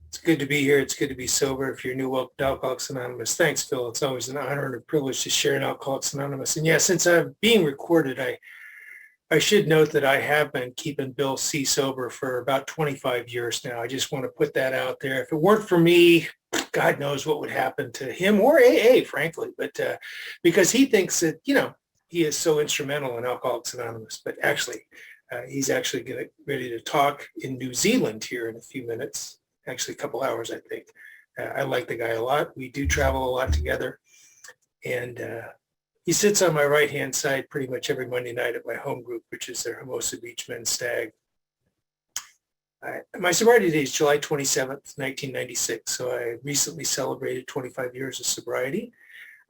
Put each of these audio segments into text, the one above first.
It's good to be here. It's good to be sober. If you're new, welcome to Alcoholics Anonymous. Thanks, Phil. It's always an honor and a privilege to share in Alcoholics Anonymous. And yeah, since I'm being recorded, I should note that I have been keeping Bill C. sober for about 25 years now. I just want to put that out there. If it weren't for me, God knows what would happen to him or AA, frankly. But because he thinks that, he is so instrumental in Alcoholics Anonymous. But actually, he's actually ready to talk in New Zealand here in a few minutes. Actually, a couple hours, I think. I like the guy a lot. We do travel a lot together. And he sits on my right-hand side pretty much every Monday night at my home group, which is the Hermosa Beach Men's Stag. My sobriety date is July 27th, 1996. So I recently celebrated 25 years of sobriety.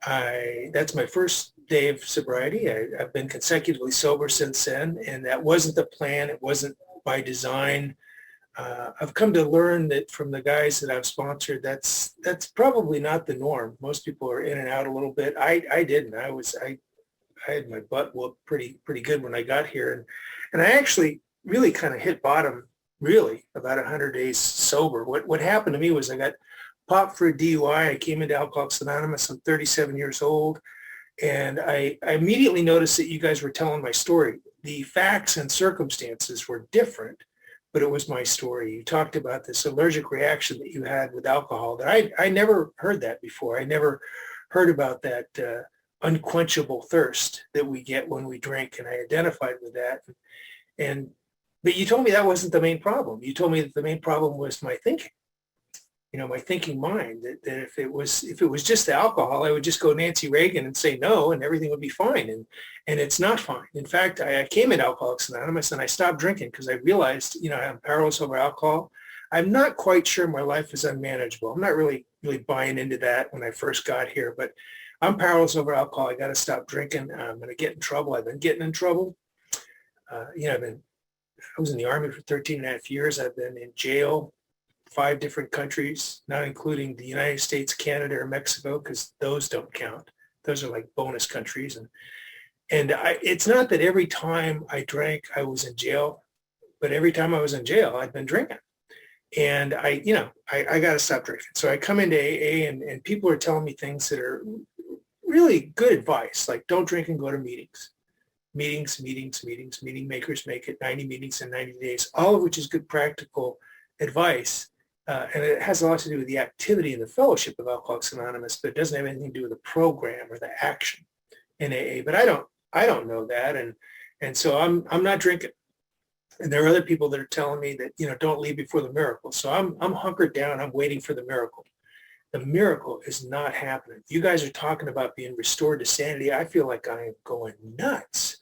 That's my first day of sobriety. I've been consecutively sober since then, and that wasn't the plan. It wasn't by design. I've come to learn that from the guys that I've sponsored, that's probably not the norm. Most people are in and out a little bit. I didn't. I had my butt whooped pretty good when I got here, and I actually really kind of hit bottom really about 100 days sober. What happened to me was I got popped for a DUI. I came into Alcoholics Anonymous. I'm 37 years old, and I immediately noticed that you guys were telling my story. The facts and circumstances were different, but it was my story. You talked about this allergic reaction that you had with alcohol that I never heard that before. I never heard about that unquenchable thirst that we get when we drink, and I identified with that. But you told me that wasn't the main problem. You told me that the main problem was my thinking. My thinking mind, that if it was just the alcohol, I would just go Nancy Reagan and say no, and everything would be fine. And it's not fine. In fact, I came at Alcoholics Anonymous and I stopped drinking because I realized, I'm powerless over alcohol. I'm not quite sure my life is unmanageable. I'm not really buying into that when I first got here, but I'm powerless over alcohol. I got to stop drinking. I'm going to get in trouble. I've been getting in trouble. I was in the Army for 13 and a half years. I've been in jail 5 different countries, not including the United States, Canada, or Mexico, because those don't count. Those are like bonus countries. It's not that every time I drank, I was in jail, but every time I was in jail, I'd been drinking. And I got to stop drinking. So I come into AA and people are telling me things that are really good advice, like don't drink and go to meetings. Meetings. Meeting makers make it 90 meetings in 90 days, all of which is good practical advice. And it has a lot to do with the activity and the fellowship of Alcoholics Anonymous, but it doesn't have anything to do with the program or the action in AA. But I don't know that, and so I'm not drinking. And there are other people that are telling me that don't leave before the miracle. So I'm hunkered down. I'm waiting for the miracle. The miracle is not happening. You guys are talking about being restored to sanity. I feel like I am going nuts.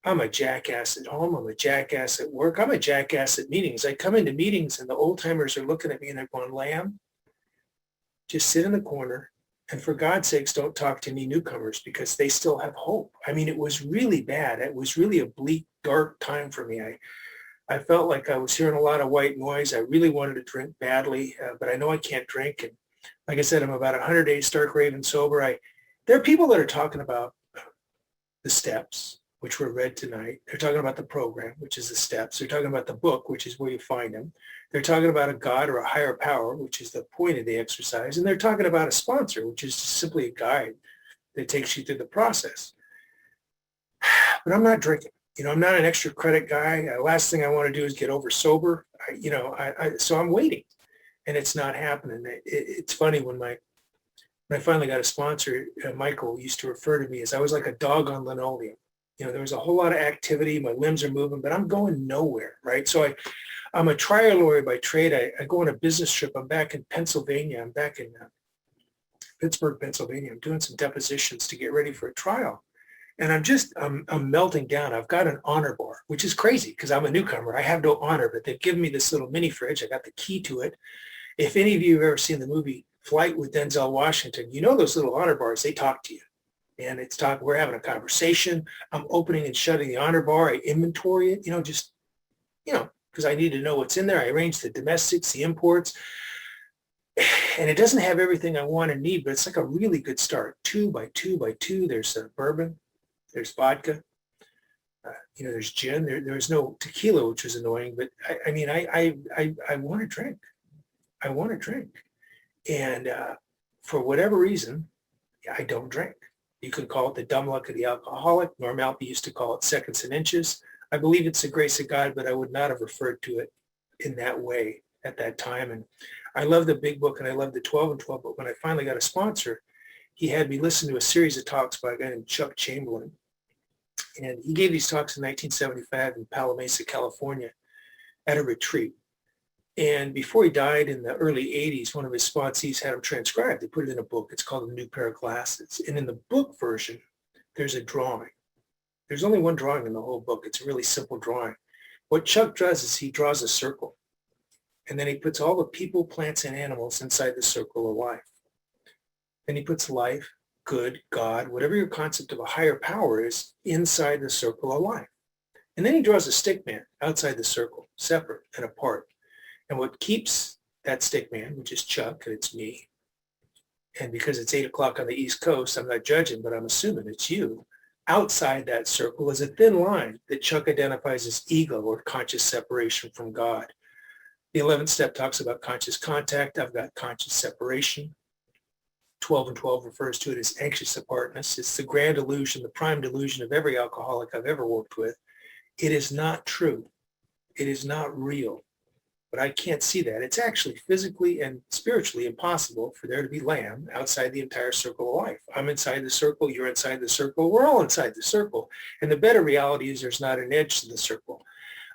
I'm a jackass at home. I'm a jackass at work. I'm a jackass at meetings. I come into meetings and the old timers are looking at me and they're going, Lamb, just sit in the corner. And for God's sakes, don't talk to any newcomers because they still have hope. I mean, it was really bad. It was really a bleak, dark time for me. I felt like I was hearing a lot of white noise. I really wanted to drink badly, but I know I can't drink. And like I said, I'm about 100 days stark raving sober. There are people that are talking about the steps, which were read tonight. They're talking about the program, which is the steps. They're talking about the book, which is where you find them. They're talking about a God or a higher power, which is the point of the exercise. And they're talking about a sponsor, which is just simply a guide that takes you through the process. But I'm not drinking. I'm not an extra credit guy. Last thing I want to do is get over sober. So I'm waiting, and it's not happening. It's funny when I finally got a sponsor, Michael used to refer to me as I was like a dog on linoleum. There was a whole lot of activity. My limbs are moving, but I'm going nowhere, right? So I'm a trial lawyer by trade. I go on a business trip. I'm back in Pennsylvania. I'm back in Pittsburgh, Pennsylvania. I'm doing some depositions to get ready for a trial. And I'm melting down. I've got an honor bar, which is crazy because I'm a newcomer. I have no honor, but they've given me this little mini fridge. I got the key to it. If any of you have ever seen the movie Flight with Denzel Washington, those little honor bars, they talk to you. And we're having a conversation. I'm opening and shutting the honor bar. I inventory it, because I need to know what's in there. I arrange the domestics, the imports. And it doesn't have everything I want and need, but it's like a really good start. 2 by 2 by 2. There's bourbon. There's vodka. There's gin. There was no tequila, which was annoying. But I want to drink. I want to drink. And for whatever reason, I don't drink. You can call it the dumb luck of the alcoholic. Norm Alpe used to call it seconds and inches. I believe it's the grace of God, but I would not have referred to it in that way at that time. And I love the big book and I love the 12 and 12. But when I finally got a sponsor, he had me listen to a series of talks by a guy named Chuck Chamberlain. And he gave these talks in 1975 in Palo Mesa, California at a retreat. And before he died in the early 80s, one of his sponsees had him transcribed. They put it in a book. It's called A New Pair of Glasses. And in the book version, there's a drawing. There's only one drawing in the whole book. It's a really simple drawing. What Chuck does is he draws a circle. And then he puts all the people, plants, and animals inside the circle of life. Then he puts life, good, God, whatever your concept of a higher power is, inside the circle of life. And then he draws a stick man outside the circle, separate and apart. And what keeps that stick man, which is Chuck, and it's me, and because it's 8 o'clock on the East Coast, I'm not judging, but I'm assuming it's you, outside that circle is a thin line that Chuck identifies as ego or conscious separation from God. The 11th step talks about conscious contact. I've got conscious separation. 12 and 12 refers to it as anxious apartness. It's the grand illusion, the prime delusion of every alcoholic I've ever worked with. It is not true. It is not real. But I can't see that. It's actually physically and spiritually impossible for there to be lamb outside the entire circle of life. I'm inside the circle. You're inside the circle. We're all inside the circle. And the better reality is there's not an edge to the circle.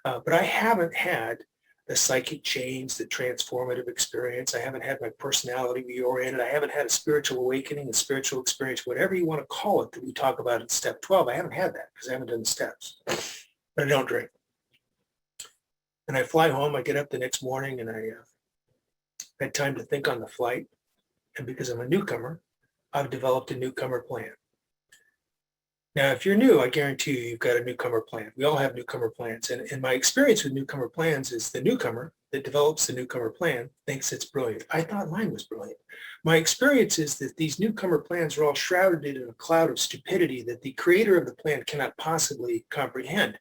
But I haven't had the psychic change, the transformative experience. I haven't had my personality reoriented. I haven't had a spiritual awakening, a spiritual experience, whatever you want to call it that we talk about in step 12. I haven't had that because I haven't done the steps. But I don't drink. And I fly home. I get up the next morning and I had time to think on the flight. And because I'm a newcomer, I've developed a newcomer plan. Now, if you're new, I guarantee you've got a newcomer plan. We all have newcomer plans. And my experience with newcomer plans is the newcomer that develops the newcomer plan thinks it's brilliant. I thought mine was brilliant. My experience is that these newcomer plans are all shrouded in a cloud of stupidity that the creator of the plan cannot possibly comprehend.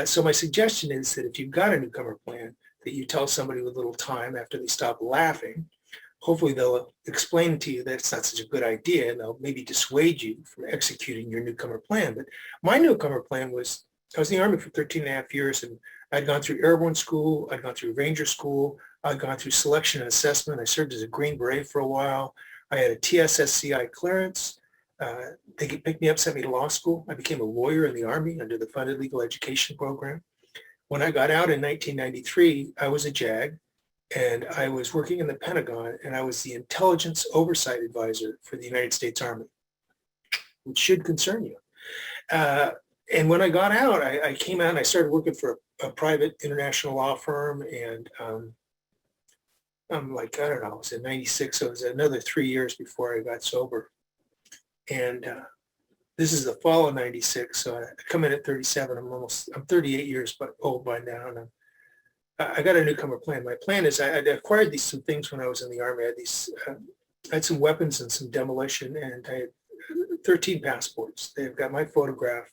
So my suggestion is that if you've got a newcomer plan, that you tell somebody with a little time after they stop laughing. Hopefully they'll explain to you that it's not such a good idea and they'll maybe dissuade you from executing your newcomer plan. But my newcomer plan was, I was in the Army for 13 and a half years and I'd gone through airborne school, I'd gone through Ranger school, I'd gone through selection and assessment. I served as a Green Beret for a while. I had a TSSCI clearance. They picked me up, sent me to law school. I became a lawyer in the Army under the funded legal education program. When I got out in 1993, I was a JAG. And I was working in the Pentagon, and I was the intelligence oversight advisor for the United States Army, which should concern you. And when I got out, I came out and I started working for a private international law firm. And I'm like, I don't know, I was in 96, so it was another 3 years before I got sober. And this is the fall of 96, so I come in at 37. I'm 38 years old by now, and I got a newcomer plan. My plan is I acquired some things when I was in the Army. I had some weapons and some demolition, and I had 13 passports. They've got my photograph,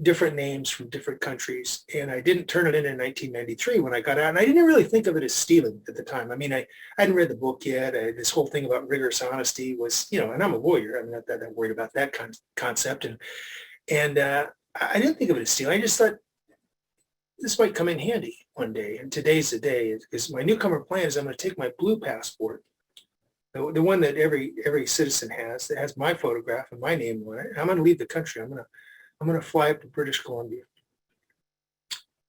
different names from different countries, and I didn't turn it in 1993 when I got out. And I didn't really think of it as stealing at the time. I mean, I hadn't read the book yet. This whole thing about rigorous honesty was, and I'm a lawyer. I'm not that worried about that kind of concept. And I didn't think of it as stealing. I just thought, this might come in handy one day, and today's the day. Because my newcomer plan is I'm going to take my blue passport, the one that every citizen has, that has my photograph and my name on it. I'm going to leave the country. I'm going to fly up to British Columbia.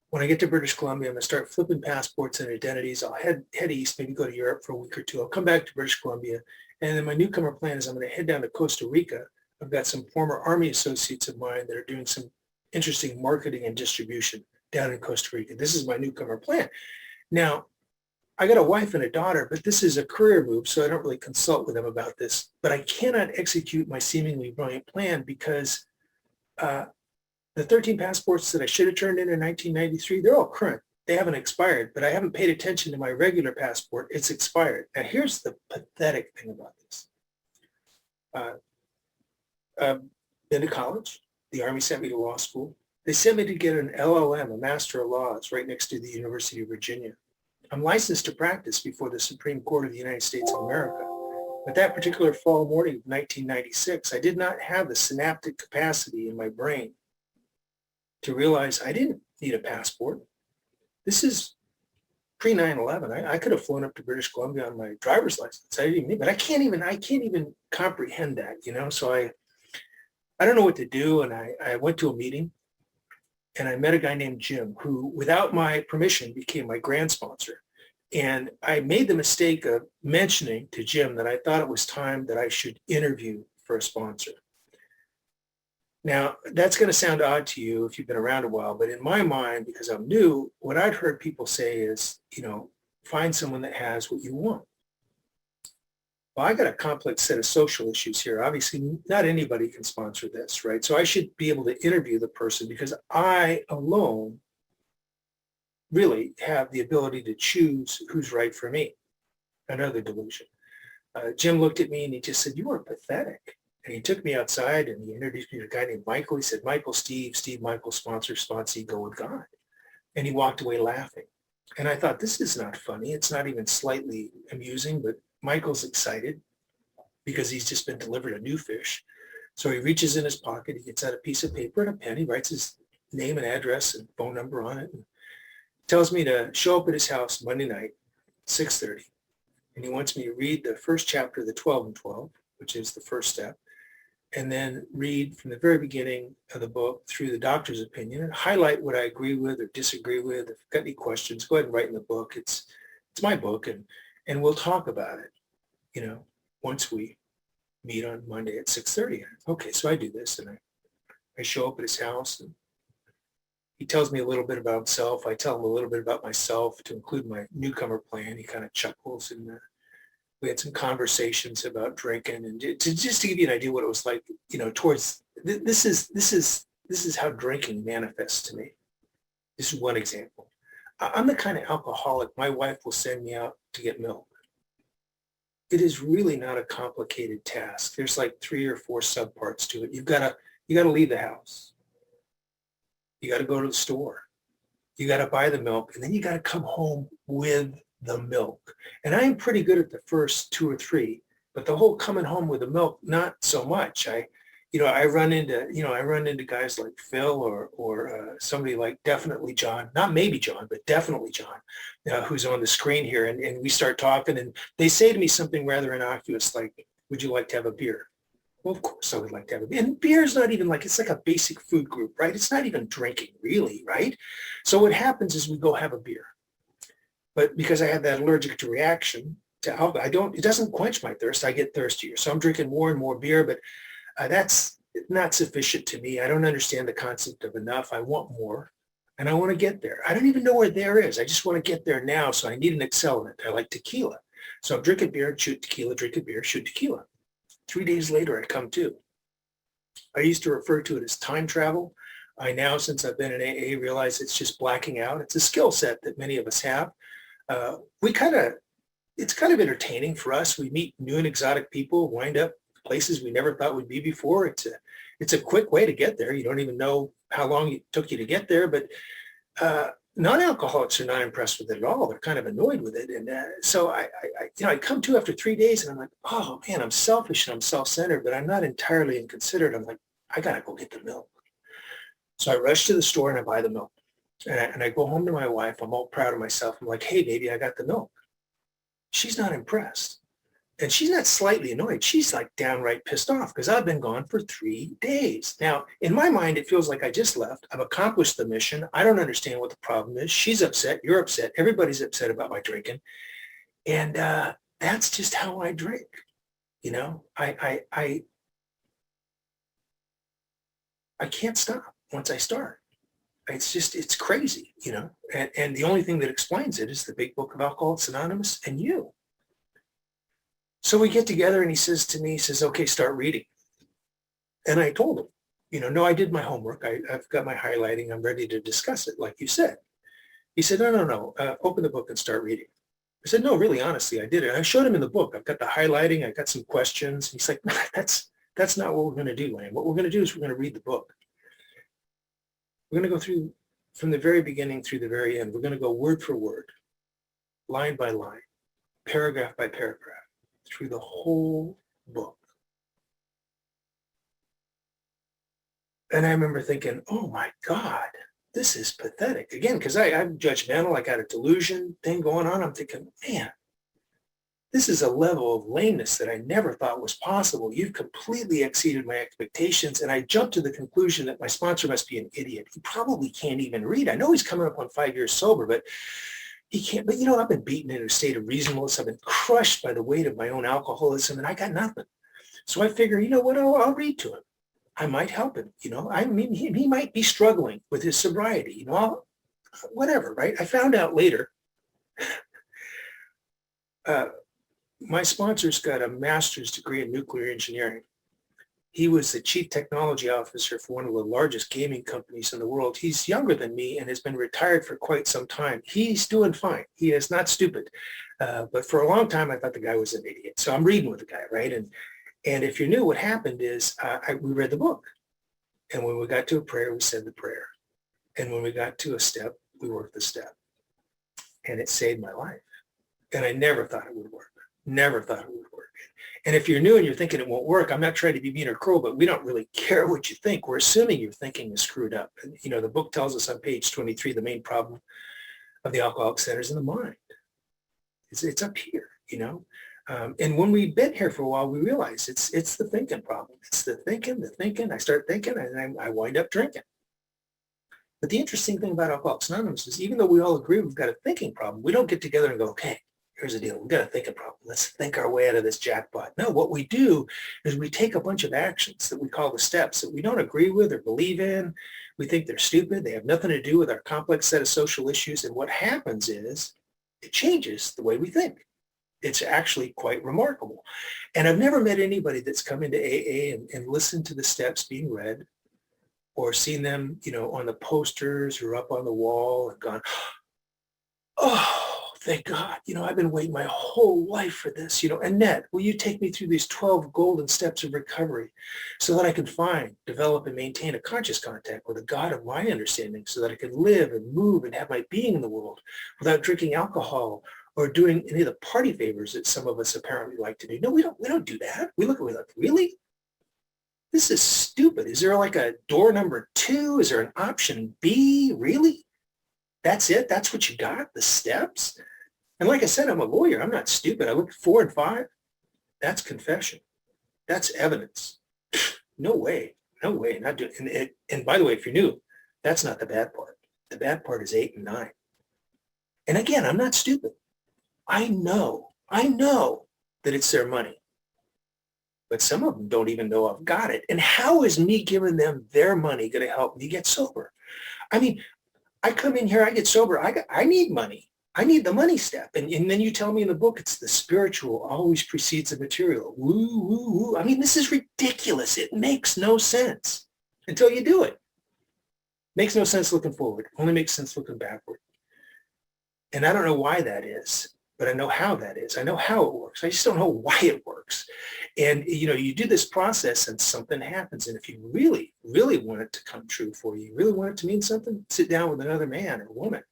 When I get to British Columbia, I'm going to start flipping passports and identities. I'll head east, maybe go to Europe for a week or two. I'll come back to British Columbia, and then my newcomer plan is I'm going to head down to Costa Rica. I've got some former Army associates of mine that are doing some interesting marketing and distribution down in Costa Rica. This is my newcomer plan. Now, I got a wife and a daughter, but this is a career move, so I don't really consult with them about this. But I cannot execute my seemingly brilliant plan because the 13 passports that I should have turned in 1993, they're all current. They haven't expired, but I haven't paid attention to my regular passport. It's expired. Now, here's the pathetic thing about this. Been to college. The Army sent me to law school. They sent me to get an LLM, a Master of Laws, right next to the University of Virginia. I'm licensed to practice before the Supreme Court of the United States of America. But that particular fall morning of 1996, I did not have the synaptic capacity in my brain to realize I didn't need a passport. This is pre 9/11. I could have flown up to British Columbia on my driver's license. I didn't even need, but I can't even comprehend that, So I don't know what to do. And I went to a meeting and I met a guy named Jim who, without my permission, became my grant sponsor. And I made the mistake of mentioning to Jim that I thought it was time that I should interview for a sponsor. Now, that's going to sound odd to you if you've been around a while, but in my mind, because I'm new, what I'd heard people say is, find someone that has what you want. Well, I got a complex set of social issues here. Obviously, not anybody can sponsor this, right? So I should be able to interview the person because I alone really have the ability to choose who's right for me. Another delusion. Jim looked at me and he just said, "You are pathetic." And he took me outside and he introduced me to a guy named Michael. He said, "Michael, Steve, Michael, sponsor, sponsee, go with God." And he walked away laughing. And I thought, this is not funny. It's not even slightly amusing, but Michael's excited because he's just been delivered a new fish. So he reaches in his pocket, he gets out a piece of paper and a pen, he writes his name and address and phone number on it, and tells me to show up at his house Monday night, 6:30. And he wants me to read the first chapter of the 12 and 12, which is the first step, and then read from the very beginning of the book through the doctor's opinion and highlight what I agree with or disagree with. If you've got any questions, go ahead and write in the book. It's my book, and we'll talk about it, once we meet on Monday at 6:30. Okay, so I do this, and I show up at his house, and he tells me a little bit about himself. I tell him a little bit about myself to include my newcomer plan. He kind of chuckles, and we had some conversations about drinking, and just to give you an idea what it was like, towards this is how drinking manifests to me. This is one example. I'm the kind of alcoholic, my wife will send me out to get milk. It is really not a complicated task. There's like 3 or 4 subparts to it. You gotta leave the house. You gotta go to the store. You gotta buy the milk, and then you gotta come home with the milk. And I am pretty good at the first 2 or 3, but the whole coming home with the milk, not so much. I run into guys like Phil or somebody like definitely John, not maybe John, but definitely John, who's on the screen here. And we start talking and they say to me something rather innocuous, like, "Would you like to have a beer?" Well, of course I would like to have a beer. And beer is not even it's like a basic food group, right? It's not even drinking really, right? So what happens is we go have a beer. But because I have that allergic reaction to alcohol, it doesn't quench my thirst. I get thirstier. So I'm drinking more and more beer, but that's not sufficient to me. I don't understand the concept of enough. I want more, and I want to get there. I don't even know where there is. I just want to get there now, so I need an accelerant. I like tequila. So I'm drinking beer, shoot tequila, drinking beer, shoot tequila. 3 days later, I come to. I used to refer to it as time travel. I now, since I've been in AA, realize it's just blacking out. It's a skill set that many of us have. It's kind of entertaining for us. We meet new and exotic people, wind up places we never thought we'd be before. It's a quick way to get there. You don't even know how long it took you to get there, but non-alcoholics are not impressed with it at all. They're kind of annoyed with it. And so I come to after 3 days and I'm like, oh man, I'm selfish and I'm self-centered, but I'm not entirely inconsiderate. I'm like, I got to go get the milk. So I rush to the store and I buy the milk. And I go home to my wife. I'm all proud of myself. I'm like, "Hey, baby, I got the milk." She's not impressed. And she's not slightly annoyed. She's like downright pissed off because I've been gone for 3 days. Now, in my mind, it feels like I just left. I've accomplished the mission. I don't understand what the problem is. She's upset. You're upset. Everybody's upset about my drinking. And that's just how I drink. I can't stop once I start. It's crazy, and the only thing that explains it is the big book of Alcoholics Anonymous and you. So we get together and he says to me, "Okay, start reading." And I told him, "No, I did my homework. I've got my highlighting. I'm ready to discuss it, like you said." He said, No. Open the book and start reading." I said, "No, really, honestly, I did it." I showed him in the book. I've got the highlighting. I got some questions. He's like, "That's not what we're going to do, Lane. What we're going to do is we're going to read the book." We're going to go through from the very beginning through the very end. We're going to go word for word, line by line, paragraph by paragraph, through the whole book. And I remember thinking, oh my God, this is pathetic. Again, because I'm judgmental. I got a delusion thing going on. I'm thinking, man, this is a level of lameness that I never thought was possible. You've completely exceeded my expectations. And I jumped to the conclusion that my sponsor must be an idiot. He probably can't even read. I know he's coming up on 5 years sober, but he can't. But, I've been beaten in a state of reasonableness. I've been crushed by the weight of my own alcoholism, and I got nothing. So I figure, you know what, I'll read to him. I might help him. I mean, he might be struggling with his sobriety, whatever, right? I found out later, my sponsor's got a master's degree in nuclear engineering. He was the chief technology officer for one of the largest gaming companies in the world. He's younger than me and has been retired for quite some time. He's doing fine. He is not stupid. But for a long time, I thought the guy was an idiot. So I'm reading with the guy, right? And if you knew what happened is we read the book. And when we got to a prayer, we said the prayer. And when we got to a step, we worked the step. And it saved my life. And I never thought it would work. Never thought it would work. And if you're new and you're thinking it won't work, I'm not trying to be mean or cruel, but we don't really care what you think. We're assuming your thinking is screwed up. And, the book tells us on page 23, the main problem of the alcoholic center is in the mind. It's up here, and when we've been here for a while, we realize it's the thinking problem. It's the thinking. I start thinking and I wind up drinking. But the interesting thing about Alcoholics Anonymous is even though we all agree we've got a thinking problem, we don't get together and go, okay, here's the deal. We've got a thinking problem. Let's think our way out of this jackpot. No, what we do is we take a bunch of actions that we call the steps that we don't agree with or believe in. We think they're stupid. They have nothing to do with our complex set of social issues. And what happens is it changes the way we think. It's actually quite remarkable. And I've never met anybody that's come into AA and listened to the steps being read or seen them, on the posters or up on the wall and gone, oh, thank God, I've been waiting my whole life for this, Annette, will you take me through these 12 golden steps of recovery so that I can find, develop, and maintain a conscious contact with a God of my understanding so that I can live and move and have my being in the world without drinking alcohol or doing any of the party favors that some of us apparently like to do. No, we don't do that. We look at it like, really? This is stupid. Is there like a door number 2? Is there an option B? Really? That's it? That's what you got? The steps? And like I said, I'm a lawyer. I'm not stupid. I look at 4 and 5. That's confession. That's evidence. No way. No way. Not doing. And by the way, if you're new, that's not the bad part. The bad part is 8 and 9. And again, I'm not stupid. I know that it's their money. But some of them don't even know I've got it. And how is me giving them their money going to help me get sober? I mean, I come in here, I get sober. I need money. I need the money step. And then you tell me in the book, it's the spiritual always precedes the material. Woo, woo, woo. I mean, this is ridiculous. It makes no sense until you do it. Makes no sense looking forward. Only makes sense looking backward. And I don't know why that is, but I know how that is. I know how it works. I just don't know why it works. And, you do this process and something happens. And if you really, really want it to come true for you, really want it to mean something, sit down with another man or woman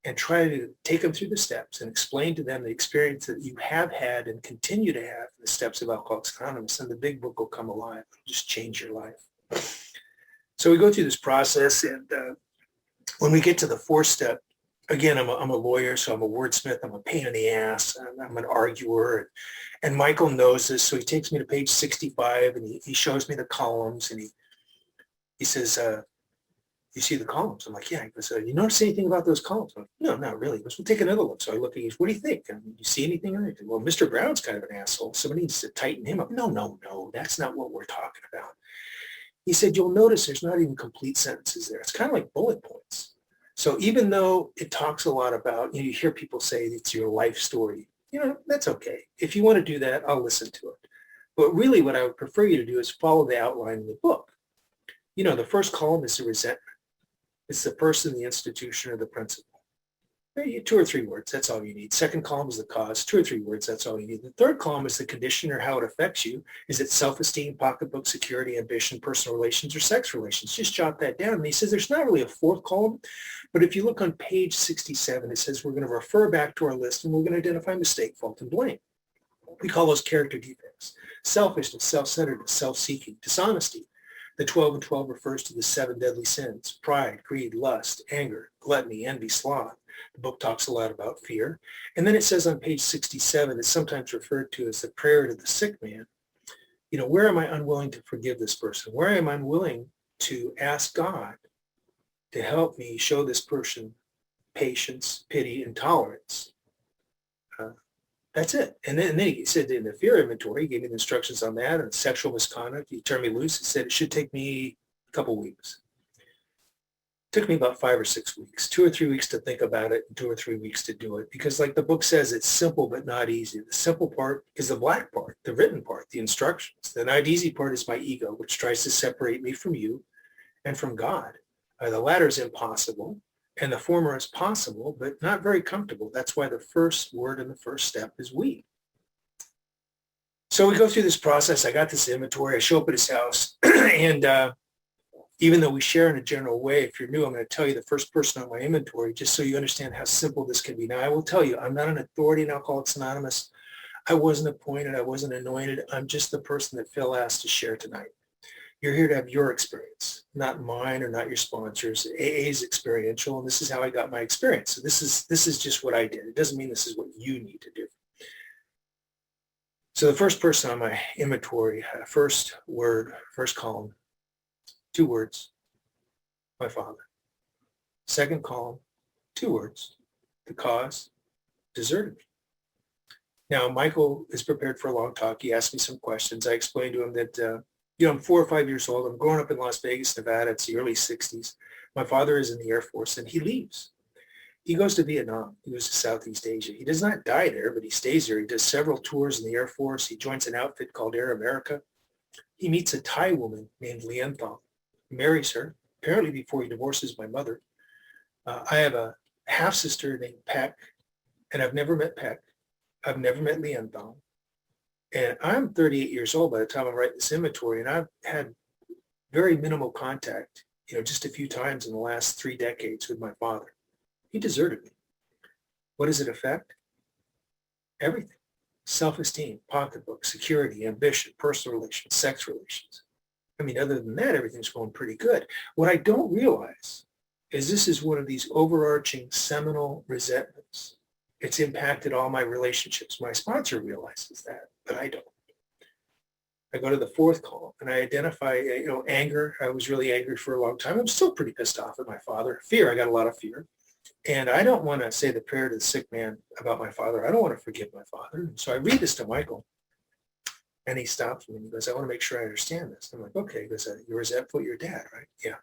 and try to take them through the steps and explain to them the experience that you have had and continue to have the steps of Alcoholics Anonymous. And the big book will come alive. It'll just change your life. So we go through this process. And when we get to the 4th step, again, I'm a lawyer, so I'm a wordsmith. I'm a pain in the ass. I'm an arguer. And Michael knows this, so he takes me to page 65, and he shows me the columns, and he says, you see the columns? I'm like, yeah. He goes, you notice anything about those columns? I'm like, no, not really. He goes, well, take another look. So I look at you. What do you think? You see anything in it? Well, Mr. Brown's kind of an asshole. Somebody needs to tighten him up. No. That's not what we're talking about. He said, you'll notice there's not even complete sentences there. It's kind of like bullet points. So even though it talks a lot about, you hear people say it's your life story, that's okay. If you want to do that, I'll listen to it. But really what I would prefer you to do is follow the outline of the book. The first column is the resentment. It's the person, the institution, or the principle. 2 or 3 words, that's all you need. Second column is the cause, 2 or 3 words, that's all you need. The third column is the condition or how it affects you. Is it self-esteem, pocketbook, security, ambition, personal relations, or sex relations? Just jot that down. And he says there's not really a fourth column, but if you look on page 67, it says we're going to refer back to our list and we're going to identify mistake, fault, and blame. We call those character defects. Selfishness, self-centeredness, self-seeking, dishonesty. The 12 and 12 refers to the 7 deadly sins: pride, greed, lust, anger, gluttony, envy, sloth. The book talks a lot about fear. And then it says on page 67, it's sometimes referred to as the prayer to the sick man. Where am I unwilling to forgive this person? Where am I unwilling to ask God to help me show this person patience, pity, and tolerance? That's it. And then he said in the fear inventory, he gave me the instructions on that, and sexual misconduct. He turned me loose. He said it should take me a couple weeks. It took me about 5 or 6 weeks, 2 or 3 weeks to think about it and 2 or 3 weeks to do it. Because like the book says, it's simple but not easy. The simple part is the black part, the written part, the instructions. The not easy part is my ego, which tries to separate me from you and from God. The latter is impossible. And the former is possible, but not very comfortable. That's why the first word in the first step is we. So we go through this process. I got this inventory. I show up at his house. And even though we share in a general way, if you're new, I'm going to tell you the first person on my inventory, just so you understand how simple this can be. Now, I will tell you, I'm not an authority in Alcoholics Anonymous. I wasn't appointed. I wasn't anointed. I'm just the person that Phil asked to share tonight. You're here to have your experience, not mine or not your sponsors. AA is experiential, and this is how I got my experience. So this is just what I did. It doesn't mean this is what you need to do. So the first person on my inventory, first word, first column, 2 words, my father. Second column, 2 words, the cause, deserted me. Now, Michael is prepared for a long talk. He asked me some questions. I explained to him that I'm 4 or 5 years old. I'm growing up in Las Vegas, Nevada. It's the early 60s. My father is in the Air Force, and he leaves. He goes to Vietnam. He goes to Southeast Asia. He does not die there, but he stays there. He does several tours in the Air Force. He joins an outfit called Air America. He meets a Thai woman named Lien Thong. He marries her, apparently before he divorces my mother. I have a half-sister named Peck, and I've never met Peck. I've never met Lien Thong. And I'm 38 years old by the time I write this inventory, and I've had very minimal contact, just a few times in the last 3 decades with my father. He deserted me. What does it affect? Everything. Self-esteem, pocketbook, security, ambition, personal relations, sex relations. Other than that, everything's going pretty good. What I don't realize is this is one of these overarching seminal resentments. It's impacted all my relationships. My sponsor realizes that, but I don't. I go to the 4th column and I identify, anger. I was really angry for a long time. I'm still pretty pissed off at my father. Fear, I got a lot of fear. And I don't want to say the prayer to the sick man about my father. I don't want to forgive my father. And so I read this to Michael, and he stops me and he goes, I want to make sure I understand this. I'm like, okay. He goes, you're resentful at your dad, right? Yeah.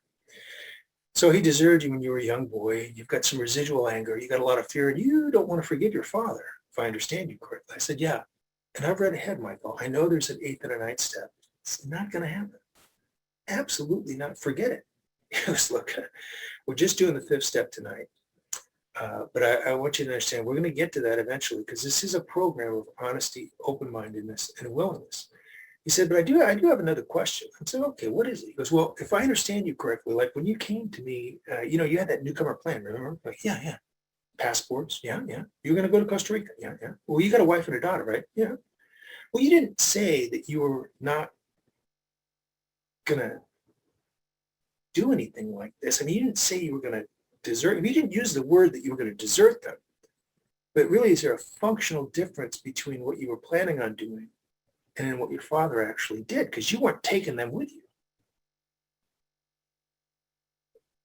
So he deserted you when you were a young boy. You've got some residual anger. You got a lot of fear, and you don't want to forgive your father, if I understand you correctly. I said, yeah. And I've read ahead, Michael. I know there's an 8th and a 9th step. It's not going to happen. Absolutely not. Forget it. He goes, look, we're just doing the 5th step tonight. But I want you to understand, we're going to get to that eventually, because this is a program of honesty, open-mindedness, and willingness. He said, but I do have another question. I said, okay, what is it? He goes, well, if I understand you correctly, like when you came to me, you had that newcomer plan, remember? Like, yeah. Passports, yeah. You were going to go to Costa Rica, yeah. Well, you got a wife and a daughter, right? Yeah. Well, you didn't say that you were not going to do anything like this. You didn't say you were going to desert. You didn't use the word that you were going to desert them. But really, is there a functional difference between what you were planning on doing and what your father actually did? Because you weren't taking them with you.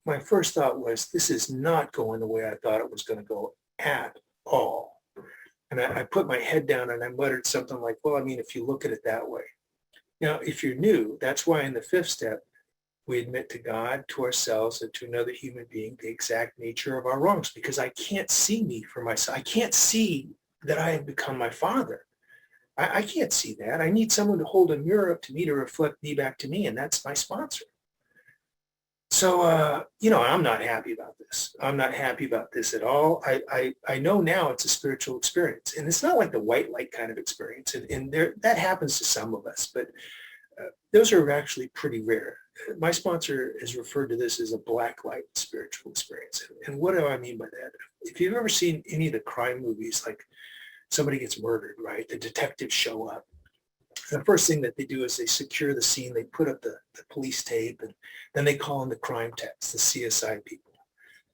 My first thought was, this is not going the way I thought it was going to go at all. And I put my head down and I muttered something like, well, if you look at it that way. Now, if you're new, that's why in the 5th step, we admit to God, to ourselves, and to another human being the exact nature of our wrongs, because I can't see me for myself. I can't see that I have become my father. I can't see that. I need someone to hold a mirror up to me to reflect me back to me, and that's my sponsor. So, I'm not happy about this. I'm not happy about this at all. I know now it's a spiritual experience, and it's not like the white light kind of experience. And there, that happens to some of us, but those are actually pretty rare. My sponsor has referred to this as a black light spiritual experience. And what do I mean by that? If you've ever seen any of the crime movies, like somebody gets murdered, right? The detectives show up. The first thing that they do is they secure the scene. They put up the police tape, and then they call in the crime techs, the CSI people.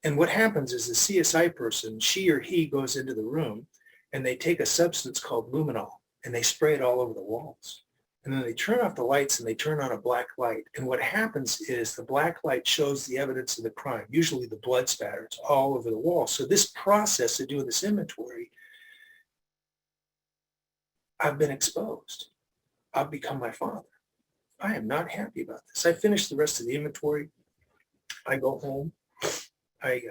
And what happens is the CSI person, she or he goes into the room and they take a substance called luminol and they spray it all over the walls. And then they turn off the lights and they turn on a black light. And what happens is the black light shows the evidence of the crime, usually the blood spatters all over the wall. So this process of doing this inventory, I've been exposed. I've become my father. I am not happy about this. I finish the rest of the inventory. I go home. I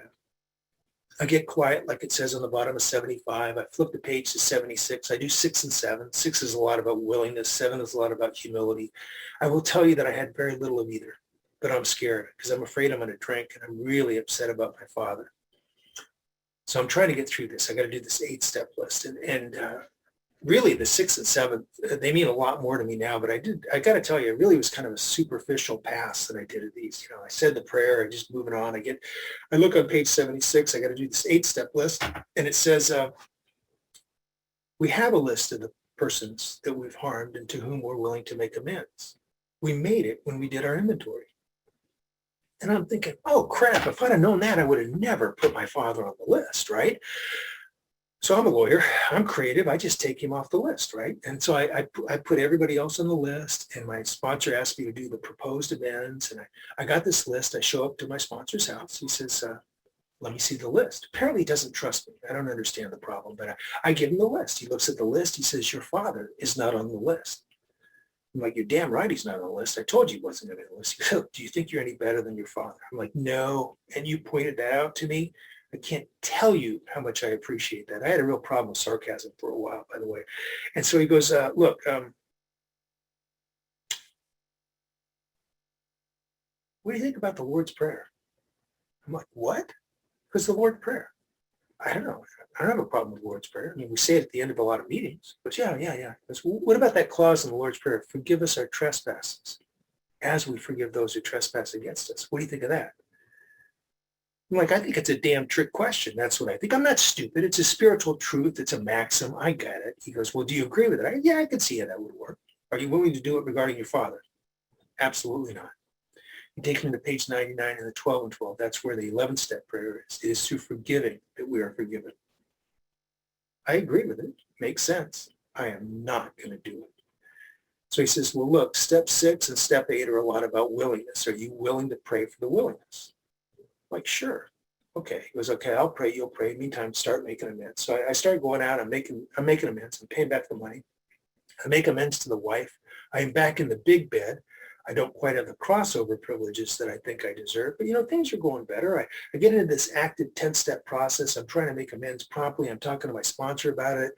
get quiet, like it says on the bottom of 75. I flip the page to 76. I do 6 and 7. 6 is a lot about willingness. 7 is a lot about humility. I will tell you that I had very little of either, but I'm scared because I'm afraid I'm going to drink, and I'm really upset about my father. So I'm trying to get through this. I got to do this 8-step list, and really the 6 and 7, they mean a lot more to me now, but I got to tell you, it really was kind of a superficial pass that I did of these. I said the prayer, I just moving on. I look on page 76, I got to do this 8-step list, and it says, we have a list of the persons that we've harmed and to whom we're willing to make amends. We made it when we did our inventory. And I'm thinking, oh crap, if I'd have known that, I would have never put my father on the list, right? So I'm a lawyer. I'm creative. I just take him off the list, right? And so I put everybody else on the list, and my sponsor asked me to do the proposed amends. And I got this list. I show up to my sponsor's house. He says, let me see the list. Apparently he doesn't trust me. I don't understand the problem, but I give him the list. He looks at the list. He says, your father is not on the list. I'm like, you're damn right he's not on the list. I told you he wasn't on the list. He goes, do you think you're any better than your father? I'm like, no. And you pointed that out to me. I can't tell you how much I appreciate that. I had a real problem with sarcasm for a while, by the way. And so he goes, look, what do you think about the Lord's Prayer? I'm like, what? Because the Lord's Prayer. I don't know. I don't have a problem with the Lord's Prayer. I mean, we say it at the end of a lot of meetings. But yeah. Goes, what about that clause in the Lord's Prayer? Forgive us our trespasses as we forgive those who trespass against us. What do you think of that? I'm like, I think it's a damn trick question. That's what I think. I'm not stupid. It's a spiritual truth. It's a maxim. I get it. He goes, well, do you agree with it? Yeah, I could see how that would work. Are you willing to do it regarding your father? Absolutely not. You take him to page 99 and the 12 and 12. That's where the 11th-step prayer is. It is through forgiving that we are forgiven. I agree with it. Makes sense. I am not going to do it. So he says, well, look, step 6 and step 8 are a lot about willingness. Are you willing to pray for the willingness? Like, sure. Okay. He goes, okay, I'll pray. You'll pray. Meantime, start making amends. So I started going out. I'm making amends. I'm paying back the money. I make amends to the wife. I am back in the big bed. I don't quite have the crossover privileges that I think I deserve, but things are going better. I get into this active 10-step process. I'm trying to make amends promptly. I'm talking to my sponsor about it.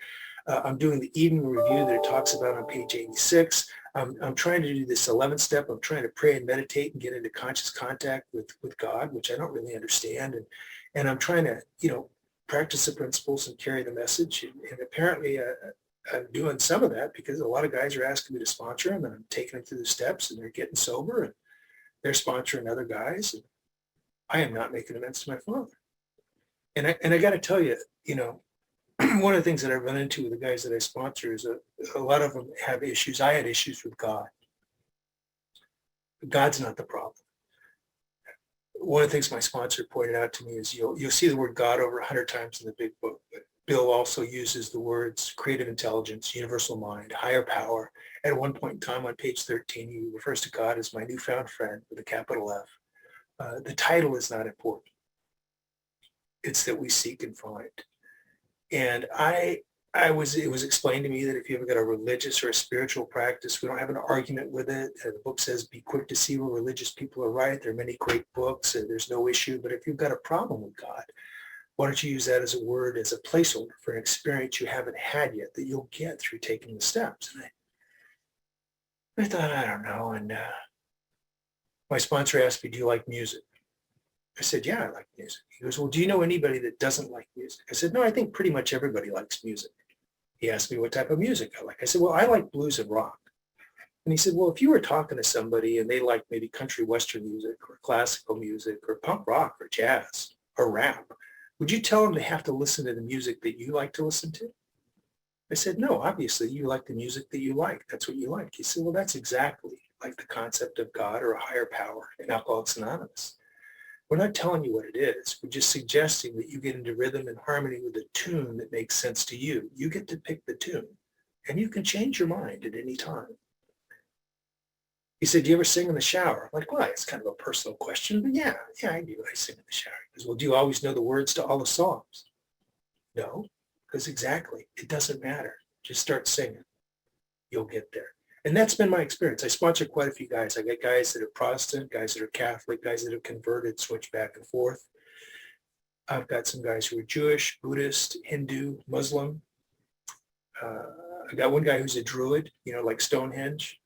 I'm doing the evening review that it talks about on page 86. I'm trying to do this 11th step. I'm trying to pray and meditate and get into conscious contact with God, which I don't really understand. And I'm trying to, practice the principles and carry the message. And apparently I'm doing some of that because a lot of guys are asking me to sponsor them, and I'm taking them through the steps, and they're getting sober, and they're sponsoring other guys. And I am not making amends to my father. And I got to tell you, one of the things that I run into with the guys that I sponsor is a lot of them have issues. I had issues with God. God's not the problem. One of the things my sponsor pointed out to me is you'll see the word God over 100 times in the big book. But Bill also uses the words creative intelligence, universal mind, higher power. At one point in time on page 13, he refers to God as my newfound friend with a capital F. The title is not important. It's that we seek and find. And it was explained to me that if you ever got a religious or a spiritual practice, we don't have an argument with it. The book says, be quick to see where religious people are right. There are many great books. There's no issue. But if you've got a problem with God, why don't you use that as a word, as a placeholder for an experience you haven't had yet that you'll get through taking the steps? And I thought, I don't know. And My sponsor asked me, do you like music? I said, yeah, I like music. He goes, well, do you know anybody that doesn't like music? I said, no, I think pretty much everybody likes music. He asked me what type of music I like. I said, well, I like blues and rock. And he said, well, if you were talking to somebody and they like maybe country western music or classical music or punk rock or jazz or rap, would you tell them they have to listen to the music that you like to listen to? I said, no, obviously you like the music that you like. That's what you like. He said, well, that's exactly like the concept of God or a higher power in Alcoholics Anonymous. We're not telling you what it is. We're just suggesting that you get into rhythm and harmony with a tune that makes sense to you. You get to pick the tune, and you can change your mind at any time. He said, do you ever sing in the shower? I'm like, well, it's kind of a personal question, but yeah, I do. I sing in the shower. He goes, well, do you always know the words to all the songs? No, because exactly, it doesn't matter. Just start singing. You'll get there. And that's been my experience. I sponsor quite a few guys. I got guys that are Protestant, guys that are Catholic, guys that have converted, switch back and forth. I've got some guys who are Jewish, Buddhist, Hindu, Muslim. I got one guy who's a Druid, like Stonehenge.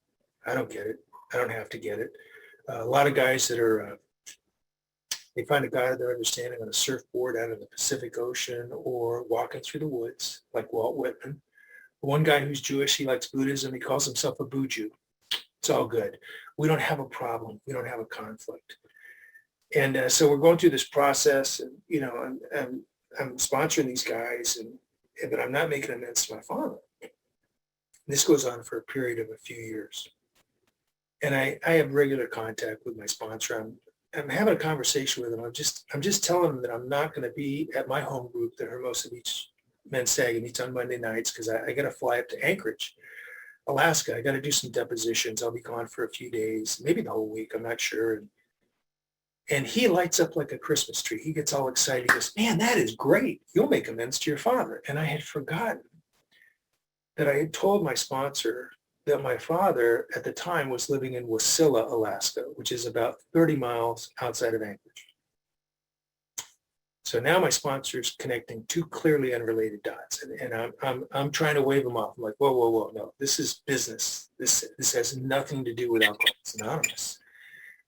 I don't get it. I don't have to get it. A lot of guys that are, they find a God of their understanding on a surfboard out in the Pacific Ocean or walking through the woods, like Walt Whitman. One guy who's Jewish, he likes Buddhism. He calls himself a Buju. It's all good. We don't have a problem. We don't have a conflict. And so we're going through this process, and I'm sponsoring these guys, but I'm not making amends to my father. This goes on for a period of a few years, and I have regular contact with my sponsor. I'm having a conversation with him. I'm just telling him that I'm not going to be at my home group, the Hermosa Beach Men's Sag, and meets on Monday nights because I got to fly up to Anchorage, Alaska. I got to do some depositions. I'll be gone for a few days, maybe the whole week. I'm not sure. And he lights up like a Christmas tree. He gets all excited. He goes, man, that is great. You'll make amends to your father. And I had forgotten that I had told my sponsor that my father at the time was living in Wasilla, Alaska, which is about 30 miles outside of Anchorage. So now my sponsor's connecting two clearly unrelated dots, and I'm trying to wave them off. I'm like, whoa, no, this is business. This has nothing to do with Alcoholics Anonymous.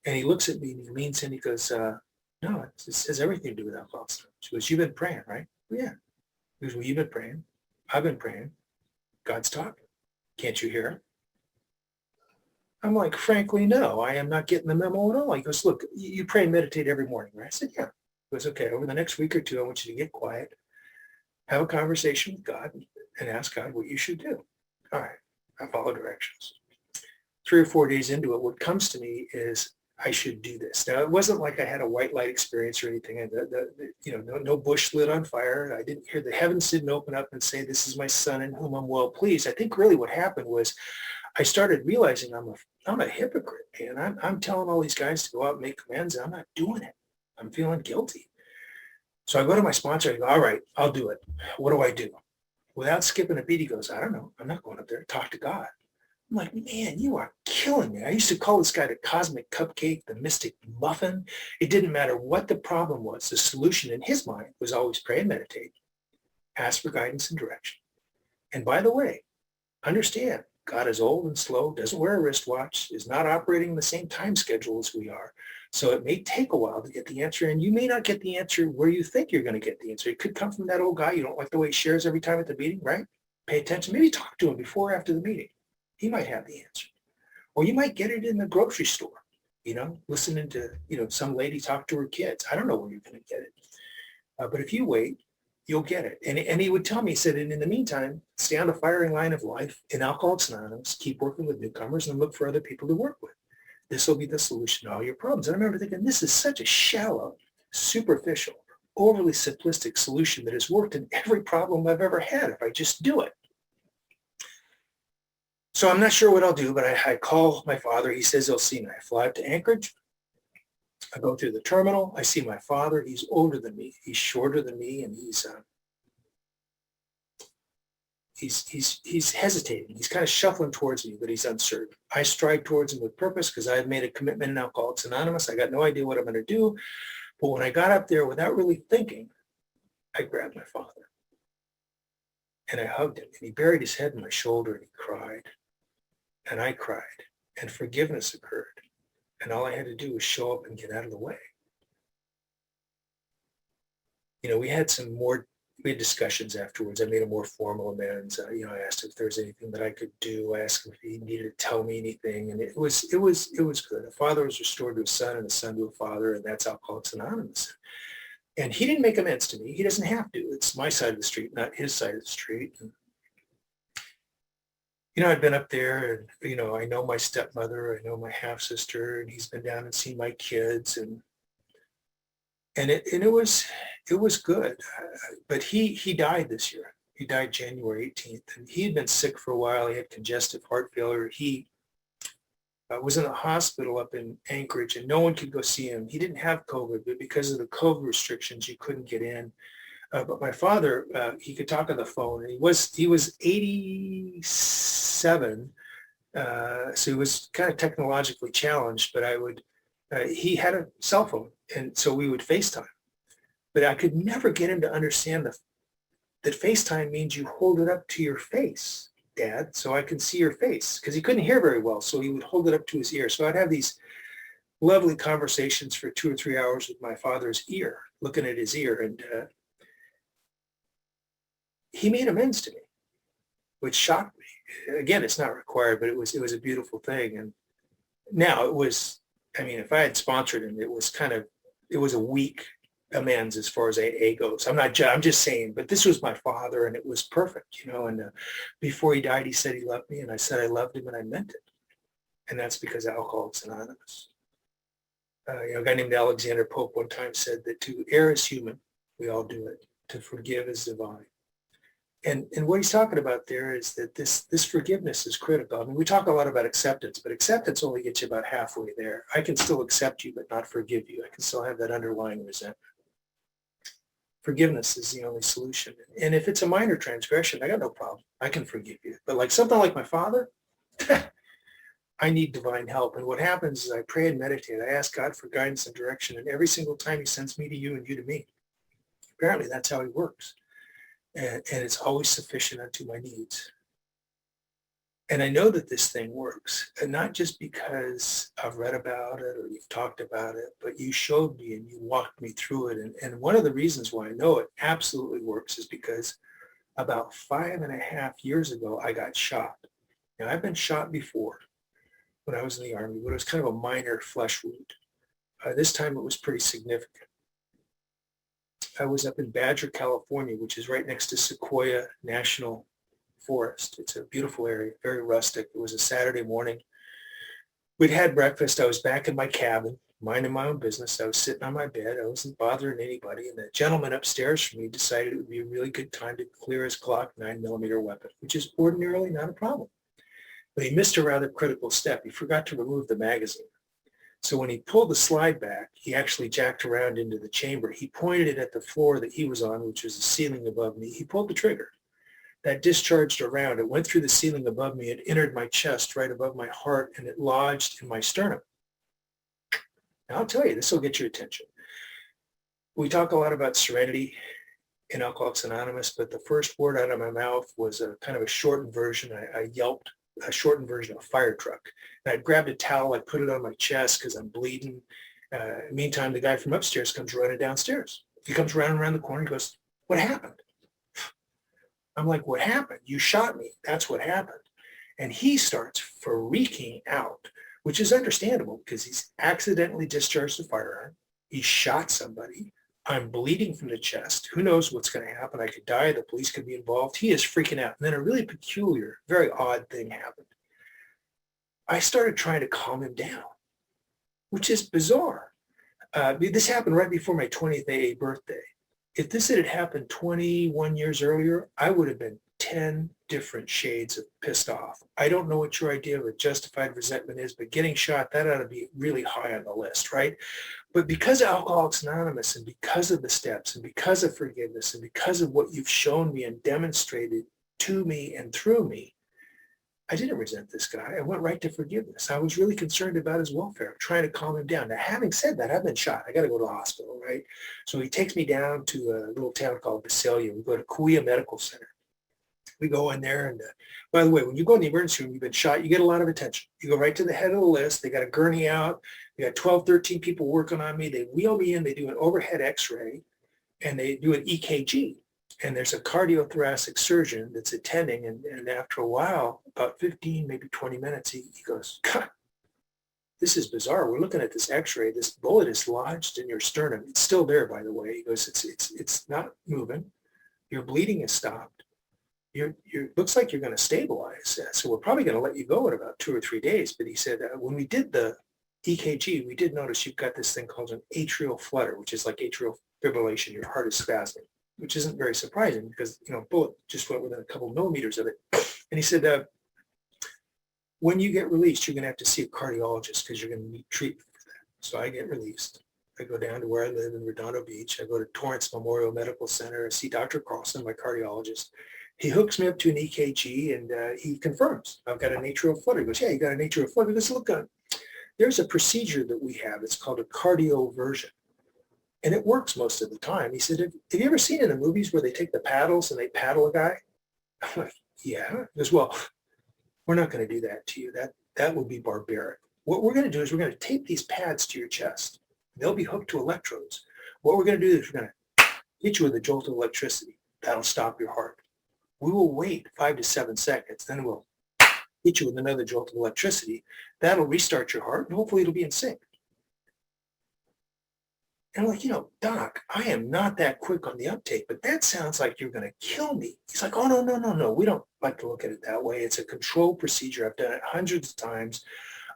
And he looks at me and he leans in. He goes, no, it has everything to do with Alcoholics Anonymous. She goes, you've been praying, right? Well, yeah. He goes, well, you've been praying. I've been praying. God's talking. Can't you hear him? I'm like, frankly, no, I am not getting the memo at all. He goes, look, you pray and meditate every morning, right? I said, yeah. He goes, okay, over the next week or two, I want you to get quiet, have a conversation with God, and ask God what you should do. All right, I follow directions. 3 or 4 days into it, what comes to me is I should do this. Now, it wasn't like I had a white light experience or anything. No bush lit on fire. I didn't hear the heavens didn't open up and say, this is my son in whom I'm well pleased. I think really what happened was I started realizing I'm a hypocrite, and I'm telling all these guys to go out and make amends, and I'm not doing it. I'm feeling guilty. So I go to my sponsor and I go, all right, I'll do it. What do I do? Without skipping a beat, he goes, I don't know. I'm not going up there to talk to God. I'm like, man, you are killing me. I used to call this guy the cosmic cupcake, the mystic muffin. It didn't matter what the problem was. The solution in his mind was always pray and meditate, ask for guidance and direction. And by the way, understand, God is old and slow, doesn't wear a wristwatch, is not operating the same time schedule as we are. So it may take a while to get the answer, and you may not get the answer where you think you're going to get the answer. It could come from that old guy. You don't like the way he shares every time at the meeting, right? Pay attention. Maybe talk to him before or after the meeting. He might have the answer. Or you might get it in the grocery store, listening to, some lady talk to her kids. I don't know where you're going to get it. But if you wait, you'll get it. And he would tell me, he said, and in the meantime, stay on the firing line of life in Alcoholics Anonymous, keep working with newcomers and look for other people to work with. This will be the solution to all your problems. And I remember thinking, this is such a shallow, superficial, overly simplistic solution that has worked in every problem I've ever had if I just do it. So I'm not sure what I'll do, but I call my father. He says he'll see me. I fly up to Anchorage. I go through the terminal. I see my father. He's older than me. He's shorter than me, and he's hesitating. He's kind of shuffling towards me, but he's uncertain. I stride towards him with purpose because I've made a commitment in Alcoholics Anonymous. I got no idea what I'm going to do. But when I got up there without really thinking, I grabbed my father and I hugged him, and he buried his head in my shoulder and he cried. And I cried, and forgiveness occurred. And all I had to do was show up and get out of the way. We had we had discussions afterwards. I made a more formal amends. I asked if there was anything that I could do. I asked him if he needed to tell me anything. And it was good. A father was restored to a son and a son to a father, and that's Alcoholics Anonymous. And he didn't make amends to me. He doesn't have to. It's my side of the street, not his side of the street. And, I'd been up there and, I know my stepmother, I know my half sister, and he's been down and seen my kids. And it was good. But he died this year. He died January 18th. And he had been sick for a while. He had congestive heart failure. He was in a hospital up in Anchorage, and no one could go see him. He didn't have COVID, but because of the COVID restrictions, you couldn't get in. But my father, he could talk on the phone, and he was 87, so he was kind of technologically challenged. But he had a cell phone, and so we would FaceTime. But I could never get him to understand that FaceTime means you hold it up to your face, Dad, so I can see your face, because he couldn't hear very well, so he would hold it up to his ear. So I'd have these lovely conversations for 2 or 3 hours with my father's ear, looking at his ear, and he made amends to me, which shocked me. Again, it's not required, but it was a beautiful thing. And now if I had sponsored him, it was a weak amends as far as AA goes. I'm just saying, but this was my father, and it was perfect, and before he died, he said he loved me, and I said I loved him, and I meant it. And that's because of Alcoholics Anonymous. A guy named Alexander Pope one time said that to err is human. We all do it. To forgive is divine. And what he's talking about there is that this forgiveness is critical. I mean, we talk a lot about acceptance, but acceptance only gets you about halfway there. I can still accept you, but not forgive you. I can still have that underlying resentment. Forgiveness is the only solution. And if it's a minor transgression, I got no problem. I can forgive you. But like something like my father, I need divine help. And what happens is I pray and meditate. I ask God for guidance and direction. And every single time he sends me to you and you to me. Apparently that's how he works. And it's always sufficient unto my needs. And I know that this thing works, and not just because I've read about it or you've talked about it, but you showed me and you walked me through it. And one of the reasons why I know it absolutely works is because about 5.5 years ago, I got shot. Now, I've been shot before when I was in the Army, but it was kind of a minor flesh wound. This time it was pretty significant. I was up in Badger, California, which is right next to Sequoia National Forest. It's a beautiful area, very rustic. It was a Saturday morning. We'd had breakfast. I was back in my cabin, minding my own business. I was sitting on my bed. I wasn't bothering anybody. And the gentleman upstairs from me decided it would be a really good time to clear his Glock 9mm weapon, which is ordinarily not a problem. But he missed a rather critical step. He forgot to remove the magazine. So when he pulled the slide back, he actually jacked around into the chamber. He pointed it at the floor that he was on, which was the ceiling above me. He pulled the trigger. That discharged around. It went through the ceiling above me. It entered my chest right above my heart, and it lodged in my sternum. Now, I'll tell you, this will get your attention. We talk a lot about serenity in Alcoholics Anonymous, but the first word out of my mouth was a kind of a shortened version. I yelped a shortened version of fire truck. And I grabbed a towel, I put it on my chest because I'm bleeding. Meantime, the guy from upstairs comes running downstairs. He comes running around the corner. He goes, "What happened?" I'm like, "What happened? You shot me. That's what happened." And he starts freaking out, which is understandable because he's accidentally discharged a firearm. He shot somebody. I'm bleeding from the chest. Who knows what's going to happen? I could die. The police could be involved. He is freaking out. And then a really peculiar, very odd thing happened. I started trying to calm him down, which is bizarre. This happened right before my 20th AA birthday. If this had happened 21 years earlier, I would have been 10 different shades of pissed off. I don't know what your idea of a justified resentment is, but getting shot, that ought to be really high on the list, right? But because of Alcoholics Anonymous and because of the steps and because of forgiveness and because of what you've shown me and demonstrated to me and through me, I didn't resent this guy. I went right to forgiveness. I was really concerned about his welfare, trying to calm him down. Now, having said that, I've been shot. I got to go to the hospital, right? So he takes me down to a little town called Visalia. We go to Kuya Medical Center. We go in there, and by the way, when you go in the emergency room, you've been shot, you get a lot of attention. You go right to the head of the list. They got a gurney out. We got 12, 13 people working on me. They wheel me in, they do an overhead x-ray, and they do an EKG. And there's a cardiothoracic surgeon that's attending. And after a while, about 15, maybe 20 minutes, he goes, God, this is bizarre. We're looking at this x-ray. This bullet is lodged in your sternum. It's still there, by the way. He goes, it's not moving. Your bleeding has stopped. You looks like you're going to stabilize. So we're probably going to let you go in about 2 or 3 days. But he said, when we did the EKG, we did notice you've got this thing called an atrial flutter, which is like atrial fibrillation. Your heart is spasming, which isn't very surprising because, bullet just went within a couple millimeters of it. And he said, when you get released, you're going to have to see a cardiologist because you're going to need treatment for that. So I get released. I go down to where I live in Redondo Beach. I go to Torrance Memorial Medical Center. I see Dr. Carlson, my cardiologist. He hooks me up to an EKG and he confirms I've got an atrial flutter. He goes, yeah, you got an atrial flutter. He goes, look, there's a procedure that we have. It's called a cardioversion. And it works most of the time. He said, have you ever seen in the movies where they take the paddles and they paddle a guy? I'm like, yeah. He goes, well, we're not going to do that to you. That would be barbaric. What we're going to do is we're going to tape these pads to your chest. They'll be hooked to electrodes. What we're going to do is we're going to hit you with a jolt of electricity. That'll stop your heart. We will wait 5 to 7 seconds. Then we'll hit you with another jolt of electricity. That'll restart your heart, and hopefully it'll be in sync. And I'm like, Doc, I am not that quick on the uptake, but that sounds like you're going to kill me. He's like, oh, no. We don't like to look at it that way. It's a controlled procedure. I've done it hundreds of times.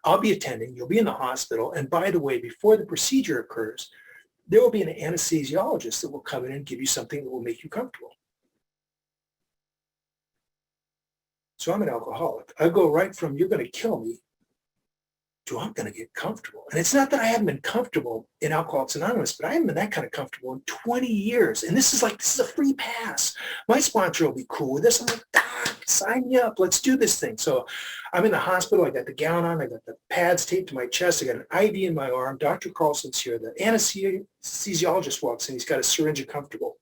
I'll be attending. You'll be in the hospital. And by the way, before the procedure occurs, there will be an anesthesiologist that will come in and give you something that will make you comfortable. So I'm an alcoholic. I go right from you're going to kill me to I'm going to get comfortable. And it's not that I haven't been comfortable in Alcoholics Anonymous, but I haven't been that kind of comfortable in 20 years. And this is a free pass. My sponsor will be cool with this. I'm like, Doc, sign me up. Let's do this thing. So I'm in the hospital. I got the gown on. I got the pads taped to my chest. I got an IV in my arm. Dr. Carlson's here. The anesthesiologist walks in. He's got a syringe of comfortable.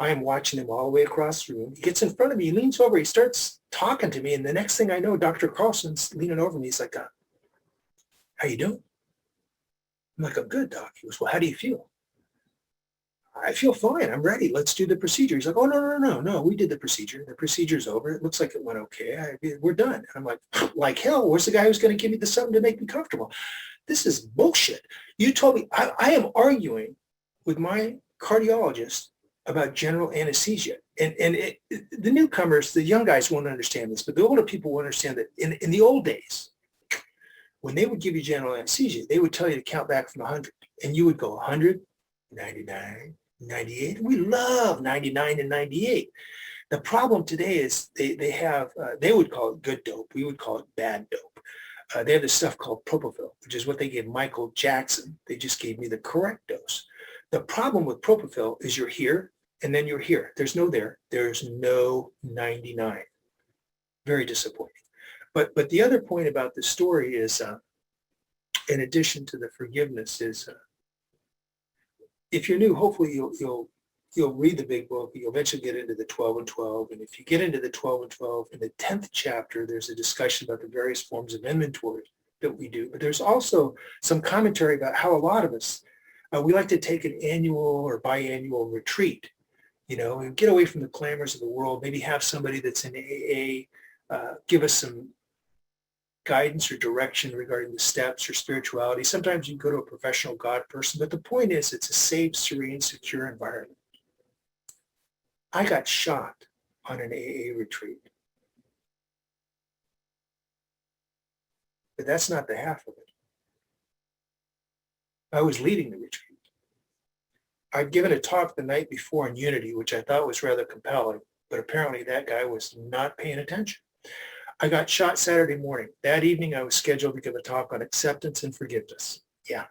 I am watching him all the way across the room. He gets in front of me. He leans over. He starts talking to me. And the next thing I know, Dr. Carlson's leaning over me. He's like, how you doing? I'm like, I'm good, Doc. He goes, well, how do you feel? I feel fine. I'm ready. Let's do the procedure. He's like, oh, no. We did the procedure. The procedure's over. It looks like it went okay. We're done. And I'm like hell, where's the guy who's going to give me the something to make me comfortable? This is bullshit. You told me I am arguing with my cardiologist about general anesthesia. And the newcomers, the young guys won't understand this, but the older people will understand that in the old days, when they would give you general anesthesia, they would tell you to count back from 100. And you would go 100, 99, 98. We love 99 and 98. The problem today is they have, they would call it good dope. We would call it bad dope. They have this stuff called propofol, which is what they gave Michael Jackson. They just gave me the correct dose. The problem with propofol is you're here and then you're here. There's no there. There's no 99. Very disappointing. But the other point about the story is, in addition to the forgiveness, is if you're new, hopefully you'll read the big book. You'll eventually get into the 12 and 12. And if you get into the 12 and 12, in the 10th chapter, there's a discussion about the various forms of inventory that we do. But there's also some commentary about how a lot of us, we like to take an annual or biannual retreat, and get away from the clamors of the world, maybe have somebody that's in AA give us some guidance or direction regarding the steps or spirituality. Sometimes you go to a professional God person, but the point is it's a safe, serene, secure environment. I got shot on an AA retreat. But that's not the half of it. I was leading the retreat. I'd given a talk the night before on unity, which I thought was rather compelling, but apparently that guy was not paying attention. I got shot Saturday morning. That evening, I was scheduled to give a talk on acceptance and forgiveness. Yeah.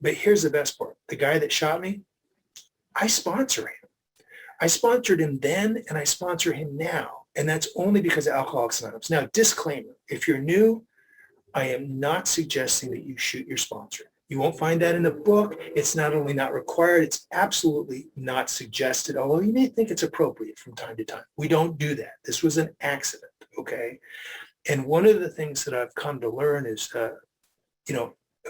But here's the best part. The guy that shot me, I sponsor him. I sponsored him then, and I sponsor him now. And that's only because of Alcoholics Anonymous. Now, disclaimer, if you're new, I am not suggesting that you shoot your sponsor. You won't find that in the book. It's not only not required, it's absolutely not suggested, although you may think it's appropriate from time to time. We don't do that. This was an accident, okay? And one of the things that I've come to learn is,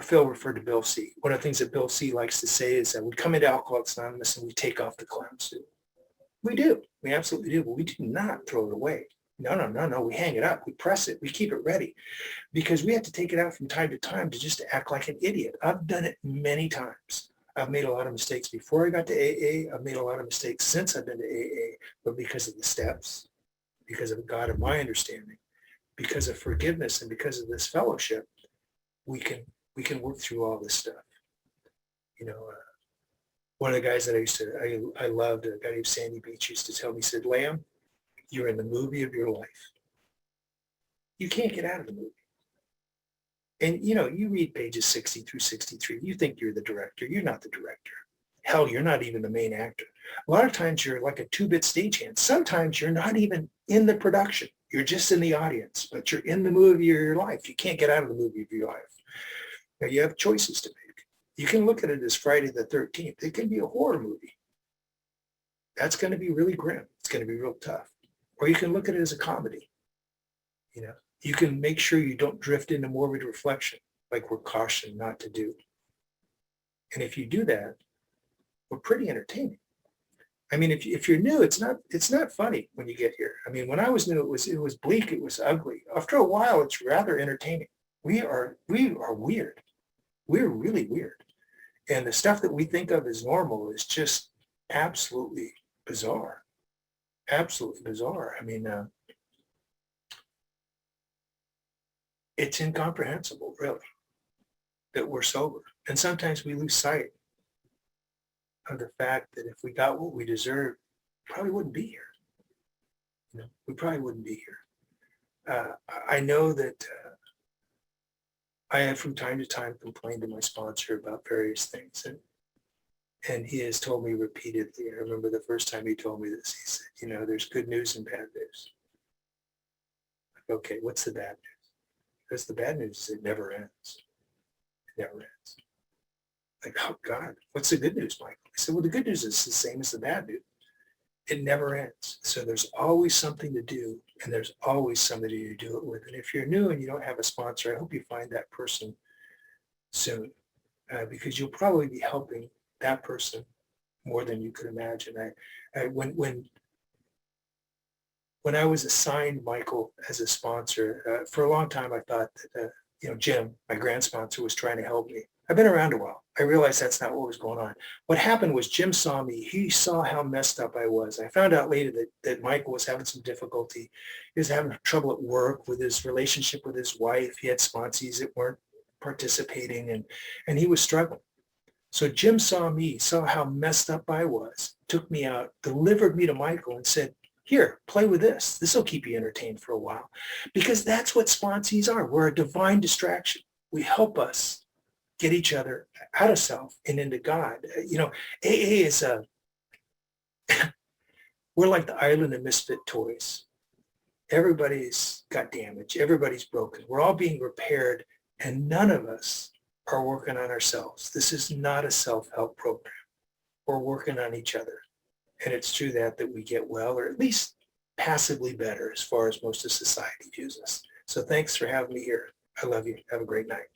Phil referred to Bill C. One of the things that Bill C likes to say is that we come into Alcoholics Anonymous and we take off the clown suit. We do. We absolutely do. But we do not throw it away. No. We hang it up. We press it. We keep it ready because we have to take it out from time to time to just act like an idiot. I've done it many times. I've made a lot of mistakes before I got to AA. I've made a lot of mistakes since I've been to AA. But because of the steps, because of God of my understanding, because of forgiveness, and because of this fellowship, we can work through all this stuff. One of the guys that I loved, a guy named Sandy Beach, used to tell me, he said, Lamb, you're in the movie of your life. You can't get out of the movie. And, you read pages 60 through 63. You think you're the director. You're not the director. Hell, you're not even the main actor. A lot of times you're like a 2-bit stagehand. Sometimes you're not even in the production. You're just in the audience, but you're in the movie of your life. You can't get out of the movie of your life. Now, you have choices to make. You can look at it as Friday the 13th. It can be a horror movie. That's going to be really grim. It's going to be real tough. Or you can look at it as a comedy. You can make sure you don't drift into morbid reflection like we're cautioned not to do. And if you do that, we're pretty entertaining. I mean, if you're new, it's not funny when you get here. I mean, when I was new, it was bleak, it was ugly. After a while, it's rather entertaining. We are weird. We're really weird. And the stuff that we think of as normal is just absolutely bizarre. Absolutely bizarre. I mean, it's incomprehensible, really, that we're sober. And sometimes we lose sight of the fact that if we got what we deserved, we probably wouldn't be here. We probably wouldn't be here. I know that I have from time to time complained to my sponsor about various things. And he has told me repeatedly, I remember the first time he told me this, he said, there's good news and bad news. Like, okay, what's the bad news? Because the bad news is it never ends. It never ends. Like, oh God, what's the good news, Michael? I said, well, the good news is the same as the bad news. It never ends. So there's always something to do, and there's always somebody to do it with. And if you're new and you don't have a sponsor, I hope you find that person soon, because you'll probably be helping that person more than you could imagine. When I was assigned Michael as a sponsor, for a long time I thought that Jim, my grand sponsor, was trying to help me. I've been around a while. I realized that's not what was going on. What happened was Jim saw me. He saw how messed up I was. I found out later that Michael was having some difficulty. He was having trouble at work with his relationship with his wife. He had sponsees that weren't participating, and he was struggling. So Jim saw me, saw how messed up I was, took me out, delivered me to Michael and said, here, play with this. This will keep you entertained for a while. Because that's what sponsees are. We're a divine distraction. We help us get each other out of self and into God. AA is we're like the island of misfit toys. Everybody's got damage. Everybody's broken. We're all being repaired, and none of us are working on ourselves. This is not a self-help program. We're working on each other. And it's through that we get well, or at least passively better as far as most of society views us. So thanks for having me here. I love you. Have a great night.